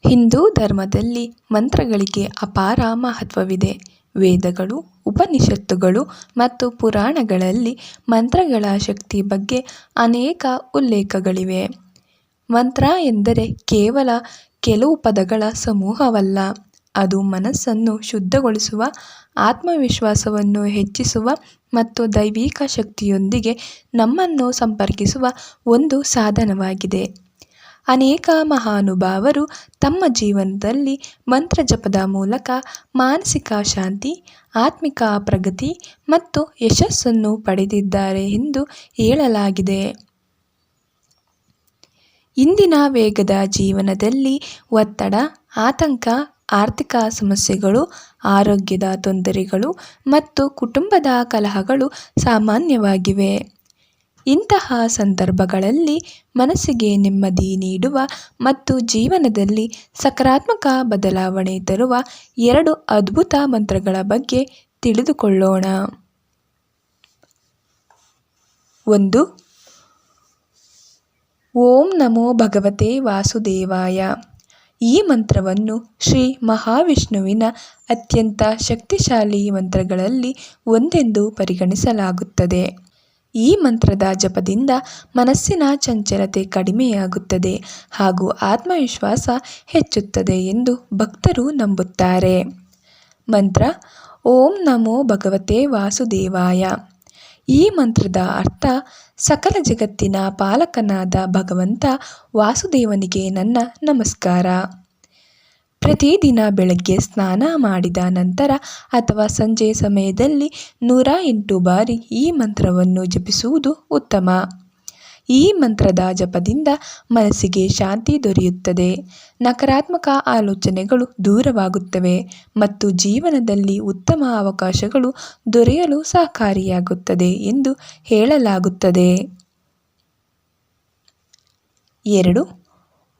ಹಿಂದೂ ಧರ್ಮದಲ್ಲಿ ಮಂತ್ರಗಳಿಗೆ ಅಪಾರ ಮಹತ್ವವಿದೆ. ವೇದಗಳು, ಉಪನಿಷತ್ತುಗಳು ಮತ್ತು ಪುರಾಣಗಳಲ್ಲಿ ಮಂತ್ರಗಳ ಶಕ್ತಿ ಬಗ್ಗೆ ಅನೇಕ ಉಲ್ಲೇಖಗಳಿವೆ. ಮಂತ್ರ ಎಂದರೆ ಕೇವಲ ಕೆಲವು ಪದಗಳ ಸಮೂಹವಲ್ಲ. ಅದು ಮನಸ್ಸನ್ನು ಶುದ್ಧಗೊಳಿಸುವ, ಆತ್ಮವಿಶ್ವಾಸವನ್ನು ಹೆಚ್ಚಿಸುವ ಮತ್ತು ದೈವಿಕ ಶಕ್ತಿಯೊಂದಿಗೆ ನಮ್ಮನ್ನು ಸಂಪರ್ಕಿಸುವ ಒಂದು ಸಾಧನವಾಗಿದೆ. ಅನೇಕ ಮಹಾನುಭಾವರು ತಮ್ಮ ಜೀವನದಲ್ಲಿ ಮಂತ್ರಜಪದ ಮೂಲಕ ಮಾನಸಿಕ ಶಾಂತಿ, ಆತ್ಮಿಕ ಪ್ರಗತಿ ಮತ್ತು ಯಶಸ್ಸನ್ನು ಪಡೆದಿದ್ದಾರೆ ಎಂದು ಹೇಳಲಾಗಿದೆ. ಇಂದಿನ ವೇಗದ ಜೀವನದಲ್ಲಿ ಒತ್ತಡ, ಆತಂಕ, ಆರ್ಥಿಕ ಸಮಸ್ಯೆಗಳು, ಆರೋಗ್ಯದ ತೊಂದರೆಗಳು ಮತ್ತು ಕುಟುಂಬದ ಕಲಹಗಳು ಸಾಮಾನ್ಯವಾಗಿವೆ. ಇಂತಹ ಸಂದರ್ಭಗಳಲ್ಲಿ ಮನಸ್ಸಿಗೆ ನೆಮ್ಮದಿ ನೀಡುವ ಮತ್ತು ಜೀವನದಲ್ಲಿ ಸಕಾರಾತ್ಮಕ ಬದಲಾವಣೆ ತರುವ 2 ಅದ್ಭುತ ಮಂತ್ರಗಳ ಬಗ್ಗೆ ತಿಳಿದುಕೊಳ್ಳೋಣ. 1. ಓಂ ನಮೋ ಭಗವತೆ ವಾಸುದೇವಾಯ. ಈ ಮಂತ್ರವನ್ನು ಶ್ರೀ ಮಹಾವಿಷ್ಣುವಿನ ಅತ್ಯಂತ ಶಕ್ತಿಶಾಲಿ ಮಂತ್ರಗಳಲ್ಲಿ ಒಂದೆಂದು ಪರಿಗಣಿಸಲಾಗುತ್ತದೆ. ಈ ಮಂತ್ರದ ಜಪದಿಂದ ಮನಸ್ಸಿನ ಚಂಚಲತೆ ಕಡಿಮೆಯಾಗುತ್ತದೆ ಹಾಗೂ ಆತ್ಮವಿಶ್ವಾಸ ಹೆಚ್ಚುತ್ತದೆ ಎಂದು ಭಕ್ತರು ನಂಬುತ್ತಾರೆ. ಮಂತ್ರ: ಓಂ ನಮೋ ಭಗವತೆ ವಾಸುದೇವಾಯ. ಈ ಮಂತ್ರದ ಅರ್ಥ: ಸಕಲ ಜಗತ್ತಿನ ಪಾಲಕನಾದ ಭಗವಂತ ವಾಸುದೇವನಿಗೆ ನನ್ನ ನಮಸ್ಕಾರ. ಪ್ರತಿದಿನ ಬೆಳಗ್ಗೆ ಸ್ನಾನ ಮಾಡಿದ ನಂತರ ಅಥವಾ ಸಂಜೆ ಸಮಯದಲ್ಲಿ 108 ಬಾರಿ ಈ ಮಂತ್ರವನ್ನು ಜಪಿಸುವುದು ಉತ್ತಮ. ಈ ಮಂತ್ರದ ಜಪದಿಂದ ಮನಸ್ಸಿಗೆ ಶಾಂತಿ ದೊರೆಯುತ್ತದೆ, ನಕಾರಾತ್ಮಕ ಆಲೋಚನೆಗಳು ದೂರವಾಗುತ್ತವೆ ಮತ್ತು ಜೀವನದಲ್ಲಿ ಉತ್ತಮ ಅವಕಾಶಗಳು ದೊರೆಯಲು ಸಹಕಾರಿಯಾಗುತ್ತದೆ ಎಂದು ಹೇಳಲಾಗುತ್ತದೆ. 2.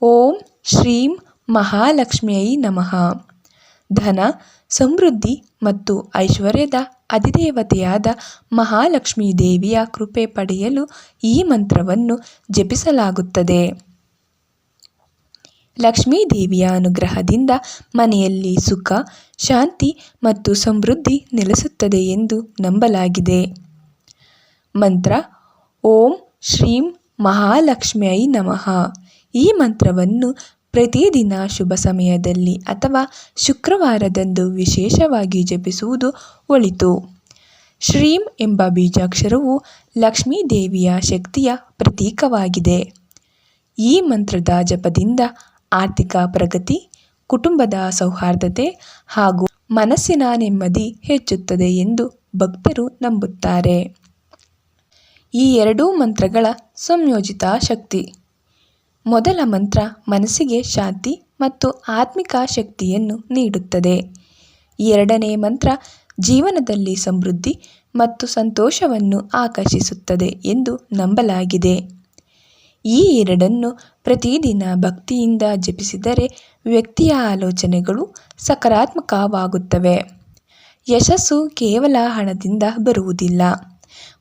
ಓಂ ಶ್ರೀಂ ಮಹಾಲಕ್ಷ್ಮಿಯೈ ನಮಃ. ಧನ, ಸಮೃದ್ಧಿ ಮತ್ತು ಐಶ್ವರ್ಯದ ಅಧಿದೇವತೆಯಾದ ಮಹಾಲಕ್ಷ್ಮೀ ದೇವಿಯ ಕೃಪೆ ಪಡೆಯಲು ಈ ಮಂತ್ರವನ್ನು ಜಪಿಸಲಾಗುತ್ತದೆ. ಲಕ್ಷ್ಮೀ ದೇವಿಯ ಅನುಗ್ರಹದಿಂದ ಮನೆಯಲ್ಲಿ ಸುಖ, ಶಾಂತಿ ಮತ್ತು ಸಮೃದ್ಧಿ ನೆಲೆಸುತ್ತದೆ ಎಂದು ನಂಬಲಾಗಿದೆ. ಮಂತ್ರ: ಓಂ ಶ್ರೀಂ ಮಹಾಲಕ್ಷ್ಮಿಯೈ ನಮಃ. ಈ ಮಂತ್ರವನ್ನು ಪ್ರತಿದಿನ ಶುಭ ಸಮಯದಲ್ಲಿ ಅಥವಾ ಶುಕ್ರವಾರದಂದು ವಿಶೇಷವಾಗಿ ಜಪಿಸುವುದು ಒಳಿತು. ಶ್ರೀಂ ಎಂಬ ಬೀಜಾಕ್ಷರವು ಲಕ್ಷ್ಮೀ ದೇವಿಯ ಶಕ್ತಿಯ ಪ್ರತೀಕವಾಗಿದೆ. ಈ ಮಂತ್ರದ ಜಪದಿಂದ ಆರ್ಥಿಕ ಪ್ರಗತಿ, ಕುಟುಂಬದ ಸೌಹಾರ್ದತೆ ಹಾಗೂ ಮನಸ್ಸಿನ ನೆಮ್ಮದಿ ಹೆಚ್ಚುತ್ತದೆ ಎಂದು ಭಕ್ತರು ನಂಬುತ್ತಾರೆ. ಈ 2 ಮಂತ್ರಗಳ ಸಂಯೋಜಿತ ಶಕ್ತಿ: ಮೊದಲ ಮಂತ್ರ ಮನಸ್ಸಿಗೆ ಶಾಂತಿ ಮತ್ತು ಆತ್ಮಿಕ ಶಕ್ತಿಯನ್ನು ನೀಡುತ್ತದೆ. ಎರಡನೇ ಮಂತ್ರ ಜೀವನದಲ್ಲಿ ಸಮೃದ್ಧಿ ಮತ್ತು ಸಂತೋಷವನ್ನು ಆಕರ್ಷಿಸುತ್ತದೆ ಎಂದು ನಂಬಲಾಗಿದೆ. ಈ ಎರಡನ್ನು ಪ್ರತಿದಿನ ಭಕ್ತಿಯಿಂದ ಜಪಿಸಿದರೆ ವ್ಯಕ್ತಿಯ ಆಲೋಚನೆಗಳು ಸಕಾರಾತ್ಮಕವಾಗುತ್ತವೆ. ಯಶಸ್ಸು ಕೇವಲ ಹಣದಿಂದ ಬರುವುದಿಲ್ಲ,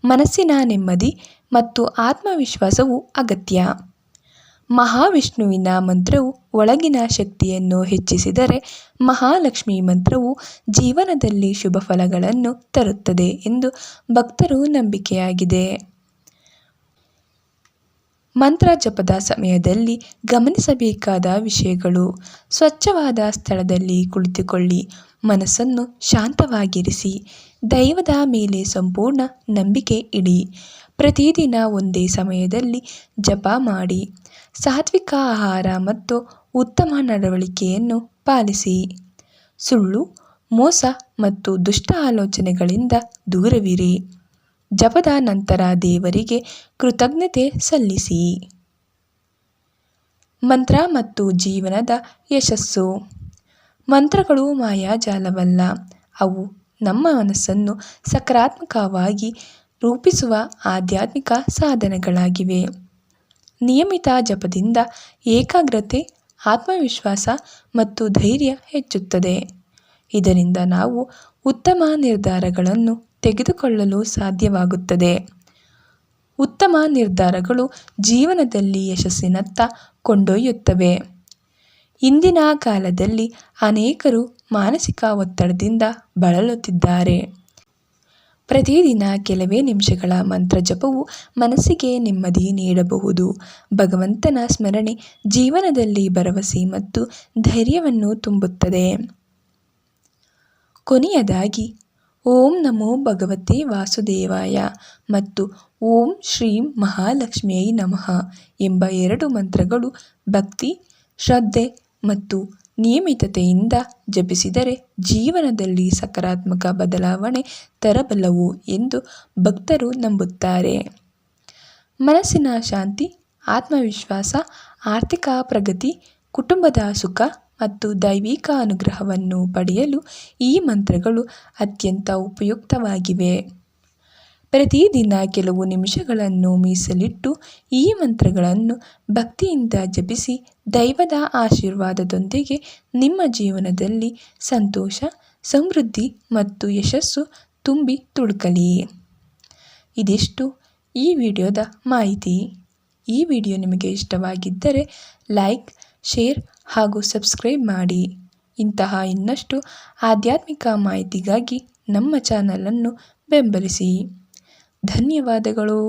ಮನಸ್ಸಿನ ನೆಮ್ಮದಿ ಮತ್ತು ಆತ್ಮವಿಶ್ವಾಸವು ಅಗತ್ಯ. ಮಹಾವಿಷ್ಣುವಿನ ಮಂತ್ರವು ಒಳಗಿನ ಶಕ್ತಿಯನ್ನು ಹೆಚ್ಚಿಸಿದರೆ, ಮಹಾಲಕ್ಷ್ಮಿ ಮಂತ್ರವು ಜೀವನದಲ್ಲಿ ಶುಭ ಫಲಗಳನ್ನು ತರುತ್ತದೆ ಎಂದು ಭಕ್ತರ ನಂಬಿಕೆಯಾಗಿದೆ. ಮಂತ್ರ ಜಪದ ಸಮಯದಲ್ಲಿ ಗಮನಿಸಬೇಕಾದ ವಿಷಯಗಳು: ಸ್ವಚ್ಛವಾದ ಸ್ಥಳದಲ್ಲಿ ಕುಳಿತುಕೊಳ್ಳಿ, ಮನಸ್ಸನ್ನು ಶಾಂತವಾಗಿರಿಸಿ, ದೈವದ ಮೇಲೆ ಸಂಪೂರ್ಣ ನಂಬಿಕೆ ಇಡಿ, ಪ್ರತಿದಿನ ಒಂದೇ ಸಮಯದಲ್ಲಿ ಜಪ ಮಾಡಿ, ಸಾತ್ವಿಕ ಆಹಾರ ಮತ್ತು ಉತ್ತಮ ನಡವಳಿಕೆಯನ್ನು ಪಾಲಿಸಿ, ಸುಳ್ಳು, ಮೋಸ ಮತ್ತು ದುಷ್ಟ ಆಲೋಚನೆಗಳಿಂದ ದೂರವಿರಿ. ಜಪದ ನಂತರ ದೇವರಿಗೆ ಕೃತಜ್ಞತೆ ಸಲ್ಲಿಸಿ. ಮಂತ್ರ ಮತ್ತು ಜೀವನದ ಯಶಸ್ಸು: ಮಂತ್ರಗಳು ಮಾಯಾಜಾಲವಲ್ಲ, ಅವು ನಮ್ಮ ಮನಸ್ಸನ್ನು ಸಕಾರಾತ್ಮಕವಾಗಿ ರೂಪಿಸುವ ಆಧ್ಯಾತ್ಮಿಕ ಸಾಧನಗಳಾಗಿವೆ. ನಿಯಮಿತ ಜಪದಿಂದ ಏಕಾಗ್ರತೆ, ಆತ್ಮವಿಶ್ವಾಸ ಮತ್ತು ಧೈರ್ಯ ಹೆಚ್ಚುತ್ತದೆ. ಇದರಿಂದ ನಾವು ಉತ್ತಮ ನಿರ್ಧಾರಗಳನ್ನು ತೆಗೆದುಕೊಳ್ಳಲು ಸಾಧ್ಯವಾಗುತ್ತದೆ. ಉತ್ತಮ ನಿರ್ಧಾರಗಳು ಜೀವನದಲ್ಲಿ ಯಶಸ್ಸಿನತ್ತ ಕೊಂಡೊಯ್ಯುತ್ತವೆ. ಇಂದಿನ ಕಾಲದಲ್ಲಿ ಅನೇಕರು ಮಾನಸಿಕ ಒತ್ತಡದಿಂದ ಬಳಲುತ್ತಿದ್ದಾರೆ. ಪ್ರತಿದಿನ ಕೆಲವೇ ನಿಮಿಷಗಳ ಮಂತ್ರ ಜಪವು ಮನಸ್ಸಿಗೆ ನೆಮ್ಮದಿ ನೀಡಬಹುದು. ಭಗವಂತನ ಸ್ಮರಣೆ ಜೀವನದಲ್ಲಿ ಭರವಸೆ ಮತ್ತು ಧೈರ್ಯವನ್ನು ತುಂಬುತ್ತದೆ. ಕೊನೆಯದಾಗಿ ಓಂ ನಮೋ ಭಗವತೆ ವಾಸುದೇವಾಯ ಮತ್ತು ಓಂ ಶ್ರೀಂ ಮಹಾಲಕ್ಷ್ಮಿಯೈ ನಮಃ ಎಂಬ 2 ಮಂತ್ರಗಳು ಭಕ್ತಿ, ಶ್ರದ್ಧೆ ಮತ್ತು ನಿಯಮಿತತೆಯಿಂದ ಜಪಿಸಿದರೆ ಜೀವನದಲ್ಲಿ ಸಕಾರಾತ್ಮಕ ಬದಲಾವಣೆ ತರಬಲ್ಲವು ಎಂದು ಭಕ್ತರು ನಂಬುತ್ತಾರೆ. ಮನಸ್ಸಿನ ಶಾಂತಿ, ಆತ್ಮವಿಶ್ವಾಸ, ಆರ್ಥಿಕ ಪ್ರಗತಿ, ಕುಟುಂಬದ ಸುಖ ಮತ್ತು ದೈವಿಕ ಅನುಗ್ರಹವನ್ನು ಪಡೆಯಲು ಈ ಮಂತ್ರಗಳು ಅತ್ಯಂತ ಉಪಯುಕ್ತವಾಗಿವೆ. ಪ್ರತಿದಿನ ಕೆಲವು ನಿಮಿಷಗಳನ್ನು ಮೀಸಲಿಟ್ಟು ಈ ಮಂತ್ರಗಳನ್ನು ಭಕ್ತಿಯಿಂದ ಜಪಿಸಿ ದೈವದ ಆಶೀರ್ವಾದದೊಂದಿಗೆ ನಿಮ್ಮ ಜೀವನದಲ್ಲಿ ಸಂತೋಷ, ಸಮೃದ್ಧಿ ಮತ್ತು ಯಶಸ್ಸು ತುಂಬಿ ತುಳುಕಲಿ. ಇದಿಷ್ಟು ಈ ವಿಡಿಯೋದ ಮಾಹಿತಿ. ಈ ವಿಡಿಯೋ ನಿಮಗೆ ಇಷ್ಟವಾಗಿದ್ದರೆ ಲೈಕ್, ಶೇರ್ ಹಾಗೂ ಸಬ್ಸ್ಕ್ರೈಬ್ ಮಾಡಿ. ಇಂತಹ ಇನ್ನಷ್ಟು ಆಧ್ಯಾತ್ಮಿಕ ಮಾಹಿತಿಗಾಗಿ ನಮ್ಮ ಚಾನಲನ್ನು ಬೆಂಬಲಿಸಿ. ಧನ್ಯವಾದಗಳು.